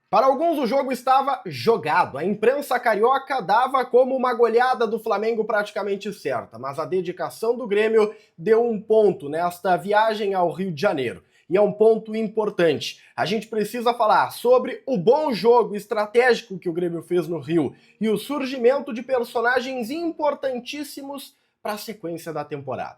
Para alguns o jogo estava jogado, a imprensa carioca dava como uma goleada do Flamengo praticamente certa, mas a dedicação do Grêmio deu um ponto nesta viagem ao Rio de Janeiro. E é um ponto importante. A gente precisa falar sobre o bom jogo estratégico que o Grêmio fez no Rio e o surgimento de personagens importantíssimos para a sequência da temporada.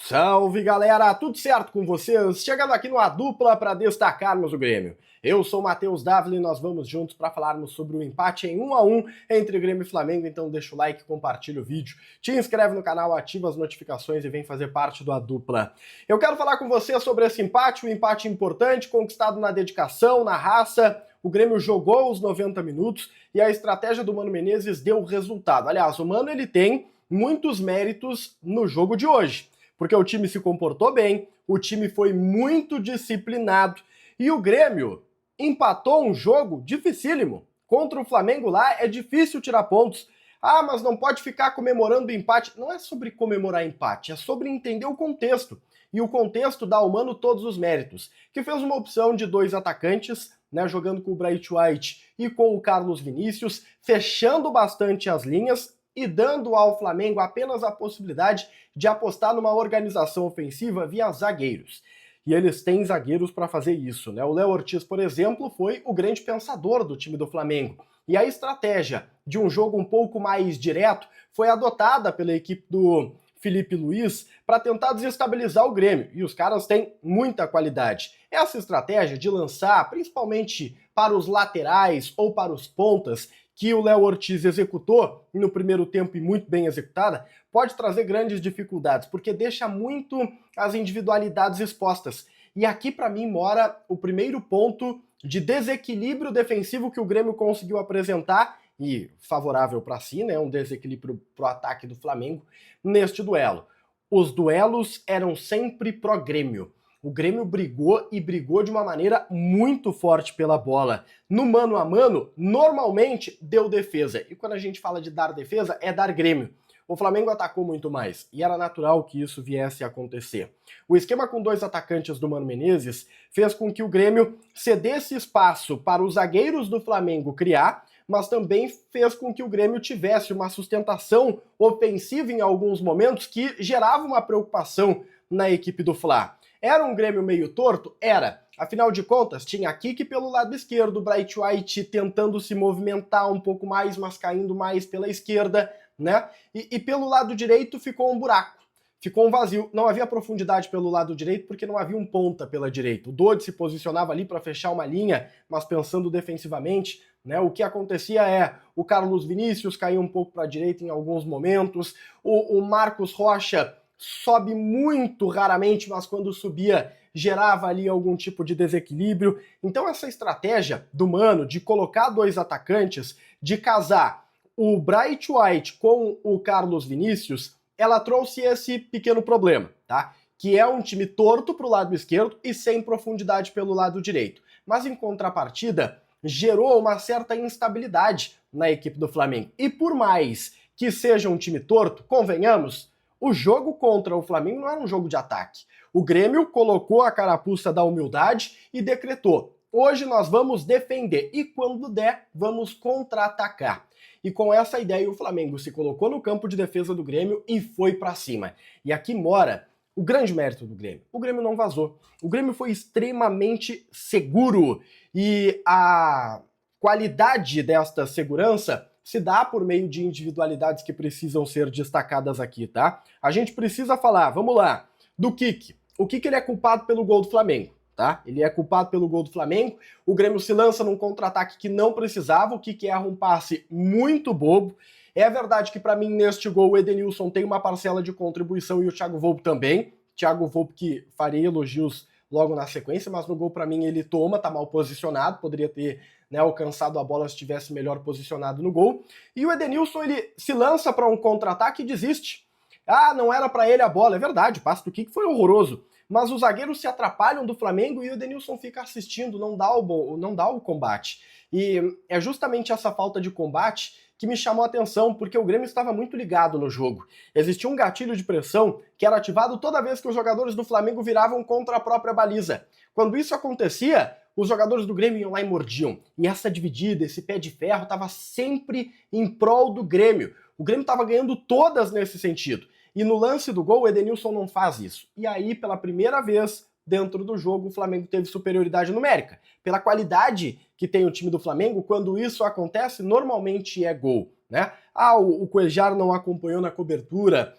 Salve galera, tudo certo com vocês? Chegando aqui no A Dupla para destacarmos o Grêmio. Eu sou o Matheus Dávila e nós vamos juntos para falarmos sobre o empate em 1-1 entre Grêmio e Flamengo, então deixa o like, compartilha o vídeo, te inscreve no canal, ativa as notificações e vem fazer parte do A Dupla. Eu quero falar com você sobre esse empate, um empate importante, conquistado na dedicação, na raça. O Grêmio jogou os 90 minutos e a estratégia do Mano Menezes deu resultado. Aliás, o Mano ele tem muitos méritos no jogo de hoje, porque o time se comportou bem, o time foi muito disciplinado e o Grêmio empatou um jogo dificílimo. Contra o Flamengo lá é difícil tirar pontos. Ah, mas não pode ficar comemorando o empate. Não é sobre comemorar empate, é sobre entender o contexto. E o contexto dá ao Mano todos os méritos, que fez uma opção de dois atacantes, né, jogando com o Bright White e com o Carlos Vinícius, fechando bastante as linhas e dando ao Flamengo apenas a possibilidade de apostar numa organização ofensiva via zagueiros. E eles têm zagueiros para fazer isso, né? O Léo Ortiz, por exemplo, foi o grande pensador do time do Flamengo. E a estratégia de um jogo um pouco mais direto foi adotada pela equipe do Felipe Luiz para tentar desestabilizar o Grêmio. E os caras têm muita qualidade. Essa estratégia de lançar, principalmente para os laterais ou para os pontas, que o Léo Ortiz executou no primeiro tempo e muito bem executada, pode trazer grandes dificuldades, porque deixa muito as individualidades expostas. E aqui, para mim, mora o primeiro ponto de desequilíbrio defensivo que o Grêmio conseguiu apresentar, e favorável para si, né, um desequilíbrio pro ataque do Flamengo, neste duelo. Os duelos eram sempre pró-Grêmio. O Grêmio brigou e brigou de uma maneira muito forte pela bola. No mano a mano, normalmente deu defesa. E quando a gente fala de dar defesa, é dar Grêmio. O Flamengo atacou muito mais e era natural que isso viesse a acontecer. O esquema com dois atacantes do Mano Menezes fez com que o Grêmio cedesse espaço para os zagueiros do Flamengo criar, mas também fez com que o Grêmio tivesse uma sustentação ofensiva em alguns momentos que gerava uma preocupação na equipe do Fla. Era um Grêmio meio torto? Era. Afinal de contas, tinha Kiki pelo lado esquerdo, Bright White tentando se movimentar um pouco mais, mas caindo mais pela esquerda, né? E pelo lado direito ficou um buraco, ficou um vazio. Não havia profundidade pelo lado direito porque não havia um ponta pela direita. O Dodi se posicionava ali para fechar uma linha, mas pensando defensivamente, né? O que acontecia é o Carlos Vinícius caía um pouco para a direita em alguns momentos, o Marcos Rocha sobe muito raramente, mas quando subia gerava ali algum tipo de desequilíbrio. Então essa estratégia do Mano de colocar dois atacantes, de casar o Bright White com o Carlos Vinícius, ela trouxe esse pequeno problema, tá? Que é um time torto pro lado esquerdo e sem profundidade pelo lado direito. Mas em contrapartida, gerou uma certa instabilidade na equipe do Flamengo. E por mais que seja um time torto, convenhamos, o jogo contra o Flamengo não era um jogo de ataque. O Grêmio colocou a carapuça da humildade e decretou: hoje nós vamos defender e quando der, vamos contra-atacar. E com essa ideia o Flamengo se colocou no campo de defesa do Grêmio e foi pra cima. E aqui mora o grande mérito do Grêmio. O Grêmio não vazou. O Grêmio foi extremamente seguro e a qualidade desta segurança se dá por meio de individualidades que precisam ser destacadas aqui, tá? A gente precisa falar, vamos lá, do Kiki. O Kiki ele é culpado pelo gol do Flamengo, tá? Ele é culpado pelo gol do Flamengo, o Grêmio se lança num contra-ataque que não precisava, o Kiki erra um passe muito bobo. É verdade que para mim neste gol o Edenilson tem uma parcela de contribuição e o Thiago Volpe também. Thiago Volpe que faria elogios logo na sequência, mas no gol para mim ele toma, tá mal posicionado, poderia ter, né, alcançado a bola se estivesse melhor posicionado no gol. E o Edenilson ele se lança para um contra-ataque e desiste. Ah, não era para ele a bola, é verdade, o passe do Kiki foi horroroso. Mas os zagueiros se atrapalham do Flamengo e o Edenilson fica assistindo, não dá o combate. E é justamente essa falta de combate que me chamou a atenção, porque o Grêmio estava muito ligado no jogo. Existia um gatilho de pressão que era ativado toda vez que os jogadores do Flamengo viravam contra a própria baliza. Quando isso acontecia, os jogadores do Grêmio iam lá e mordiam. E essa dividida, esse pé de ferro, estava sempre em prol do Grêmio. O Grêmio estava ganhando todas nesse sentido. E no lance do gol, o Edenilson não faz isso. E aí, pela primeira vez dentro do jogo, o Flamengo teve superioridade numérica. Pela qualidade que tem o time do Flamengo, quando isso acontece, normalmente é gol, né? O Cuéllar não acompanhou na cobertura,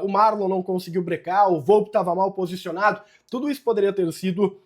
o Marlon não conseguiu brecar, o Volpi estava mal posicionado. Tudo isso poderia ter sido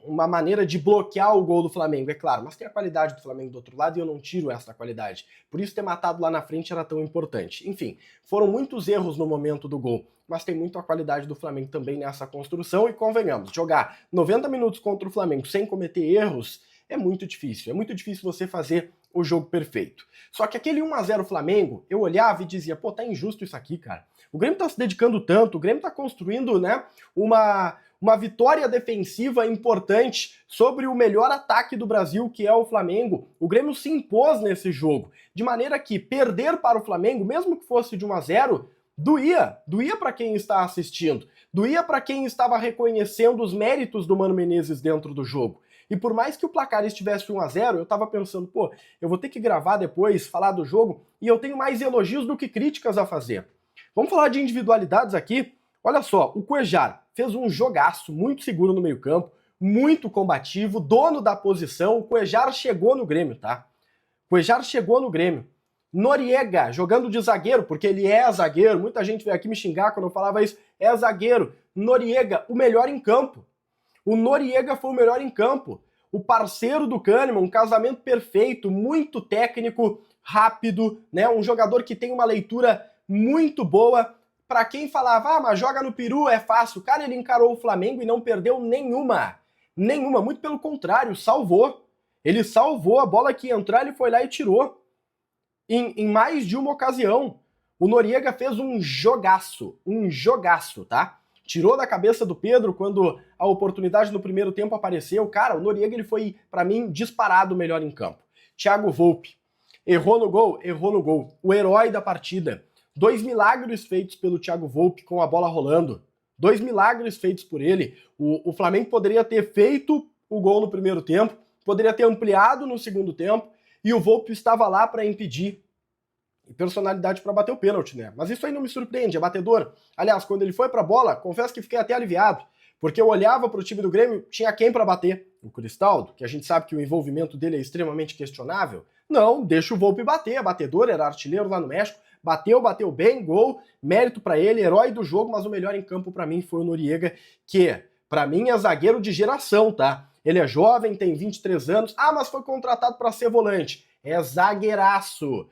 uma maneira de bloquear o gol do Flamengo, é claro, mas tem a qualidade do Flamengo do outro lado e eu não tiro essa qualidade. Por isso ter matado lá na frente era tão importante. Enfim, foram muitos erros no momento do gol, mas tem muito a qualidade do Flamengo também nessa construção e convenhamos, jogar 90 minutos contra o Flamengo sem cometer erros é muito difícil você fazer o jogo perfeito. Só que aquele 1-0 Flamengo, eu olhava e dizia, pô, tá injusto isso aqui, cara. O Grêmio tá se dedicando tanto, o Grêmio tá construindo, né, uma vitória defensiva importante sobre o melhor ataque do Brasil, que é o Flamengo. O Grêmio se impôs nesse jogo, de maneira que perder para o Flamengo, mesmo que fosse de 1-0, doía para quem está assistindo, doía para quem estava reconhecendo os méritos do Mano Menezes dentro do jogo. E por mais que o placar estivesse 1-0, eu tava pensando, pô, eu vou ter que gravar depois, falar do jogo, e eu tenho mais elogios do que críticas a fazer. Vamos falar de individualidades aqui. Olha só, o Cuéllar fez um jogaço muito seguro no meio-campo, muito combativo, dono da posição. O Cuéllar chegou no Grêmio, tá? O Cuéllar chegou no Grêmio. Noriega, jogando de zagueiro, porque ele é zagueiro. Muita gente veio aqui me xingar quando eu falava isso. É zagueiro. Noriega, o melhor em campo. O Noriega foi o melhor em campo. O parceiro do Kahneman, um casamento perfeito, muito técnico, rápido, né? Um jogador que tem uma leitura muito boa. Pra quem falava, mas joga no peru, é fácil. Cara, ele encarou o Flamengo e não perdeu nenhuma. Nenhuma, muito pelo contrário, salvou. Ele salvou a bola que ia entrar, ele foi lá e tirou. Em mais de uma ocasião. O Noriega fez um jogaço, tá? Tirou da cabeça do Pedro quando a oportunidade no primeiro tempo apareceu. Cara, o Noriega ele foi, pra mim, disparado o melhor em campo. Thiago Volpi, errou no gol. O herói da partida. 2 milagres feitos pelo Thiago Volpi com a bola rolando. 2 milagres feitos por ele. O Flamengo poderia ter feito o gol no primeiro tempo, poderia ter ampliado no segundo tempo, e o Volpi estava lá para impedir. E personalidade para bater o pênalti, né? Mas isso aí não me surpreende, é batedor. Aliás, quando ele foi pra bola, confesso que fiquei até aliviado, porque eu olhava pro time do Grêmio, tinha quem para bater? O Cristaldo, que a gente sabe que o envolvimento dele é extremamente questionável. Não, deixa o Volpi bater, é batedor, era artilheiro lá no México, bateu bem, gol, mérito pra ele, herói do jogo, mas o melhor em campo pra mim foi o Noriega, que pra mim é zagueiro de geração, tá? Ele é jovem, tem 23 anos, mas foi contratado pra ser volante. É zagueiraço.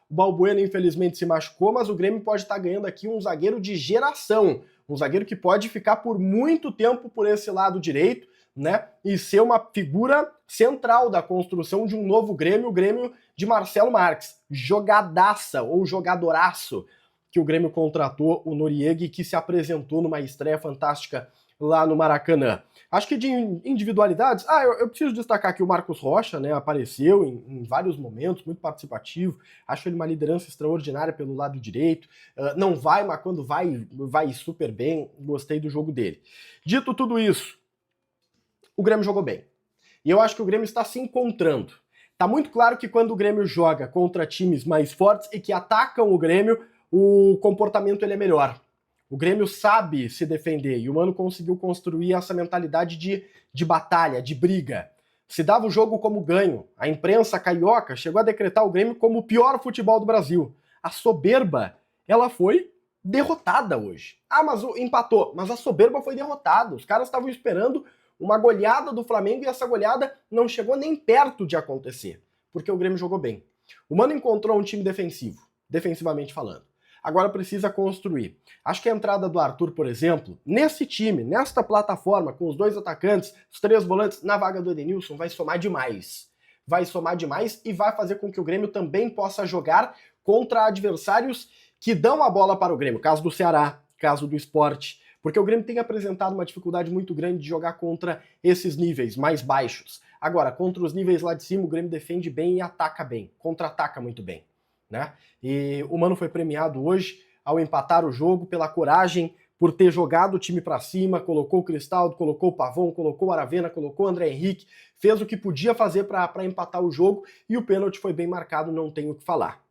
O Balbuena infelizmente se machucou, mas o Grêmio pode estar ganhando aqui um zagueiro de geração, um zagueiro que pode ficar por muito tempo por esse lado direito, né, e ser uma figura central da construção de um novo Grêmio, o Grêmio de Marcelo Marques. Jogadaça ou jogadoraço que o Grêmio contratou o Noriega, que se apresentou numa estreia fantástica lá no Maracanã. Acho que de individualidades, eu preciso destacar que o Marcos Rocha, né, apareceu em vários momentos, muito participativo, acho ele uma liderança extraordinária pelo lado direito, não vai, mas quando vai super bem, gostei do jogo dele. Dito tudo isso, o Grêmio jogou bem, e eu acho que o Grêmio está se encontrando. Tá muito claro que quando o Grêmio joga contra times mais fortes e que atacam o Grêmio, o comportamento ele é melhor. O Grêmio sabe se defender e o Mano conseguiu construir essa mentalidade de batalha, de briga. Se dava o jogo como ganho. A imprensa carioca chegou a decretar o Grêmio como o pior futebol do Brasil. A soberba, ela foi derrotada hoje. Mas empatou. Mas a soberba foi derrotada. Os caras estavam esperando uma goleada do Flamengo e essa goleada não chegou nem perto de acontecer. Porque o Grêmio jogou bem. O Mano encontrou um time defensivo, defensivamente falando. Agora precisa construir. Acho que a entrada do Arthur, por exemplo, nesse time, nesta plataforma, com os 2 atacantes, os 3 volantes, na vaga do Edenilson, vai somar demais. Vai somar demais e vai fazer com que o Grêmio também possa jogar contra adversários que dão a bola para o Grêmio. Caso do Ceará, caso do Sport. porque o Grêmio tem apresentado uma dificuldade muito grande de jogar contra esses níveis mais baixos. Agora, contra os níveis lá de cima, o Grêmio defende bem e ataca bem, contra-ataca muito bem, né? E o Mano foi premiado hoje ao empatar o jogo pela coragem, por ter jogado o time para cima, colocou o Cristaldo, colocou o Pavão, colocou o Aravena, colocou o André Henrique, fez o que podia fazer para empatar o jogo e o pênalti foi bem marcado, não tenho o que falar.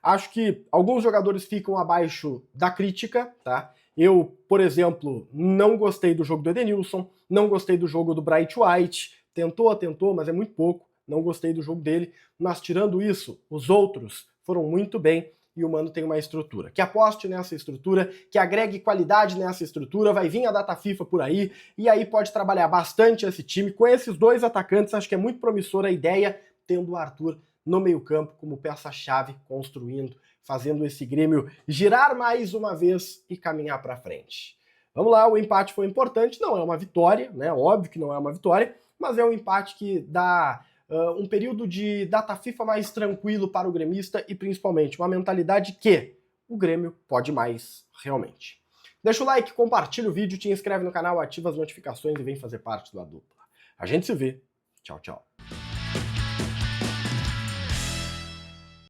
Acho que alguns jogadores ficam abaixo da crítica, tá? Eu, por exemplo, não gostei do jogo do Edenilson, não gostei do jogo do Bright White, tentou, mas é muito pouco, não gostei do jogo dele, mas tirando isso, os outros foram muito bem e o Mano tem uma estrutura. Que aposte nessa estrutura, que agregue qualidade nessa estrutura, vai vir a data FIFA por aí, e aí pode trabalhar bastante esse time. Com esses dois atacantes, acho que é muito promissora a ideia, tendo o Arthur no meio-campo como peça-chave, construindo, fazendo esse Grêmio girar mais uma vez e caminhar para frente. Vamos lá, o empate foi importante, não é uma vitória, né? Óbvio que não é uma vitória, mas é um empate que dá um período de data FIFA mais tranquilo para o gremista e principalmente uma mentalidade que o Grêmio pode mais realmente. Deixa o like, compartilha o vídeo, te inscreve no canal, ativa as notificações e vem fazer parte da dupla. A gente se vê. Tchau, tchau.